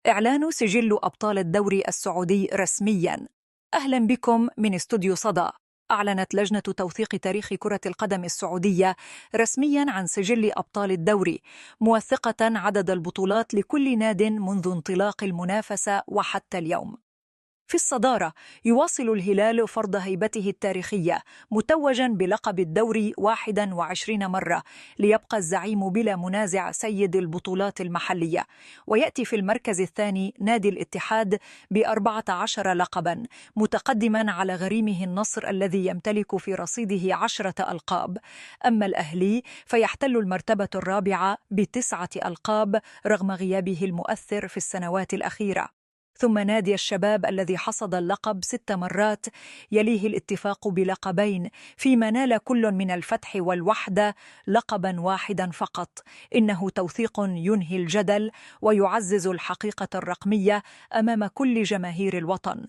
إعلان سجل أبطال الدوري السعودي رسمياً. أهلاً بكم من استوديو صدى. أعلنت لجنة توثيق تاريخ كرة القدم السعودية رسمياً عن سجل أبطال الدوري، موثقة عدد البطولات لكل ناد منذ انطلاق المنافسة وحتى اليوم. في الصدارة يواصل الهلال فرض هيبته التاريخية، متوجا بلقب الدوري 21 مرة، ليبقى الزعيم بلا منازع سيد البطولات المحلية. ويأتي في المركز الثاني نادي الاتحاد ب14 لقبا، متقدما على غريمه النصر الذي يمتلك في رصيده 10 ألقاب. أما الأهلي فيحتل المرتبة الرابعة ب9 ألقاب رغم غيابه المؤثر في السنوات الأخيرة. ثم نادي الشباب الذي حصد اللقب 6 مرات، يليه الاتفاق بلقبين، فيما نال كل من الفتح والوحدة لقبا واحدا فقط. إنه توثيق ينهي الجدل ويعزز الحقيقة الرقمية أمام كل جماهير الوطن.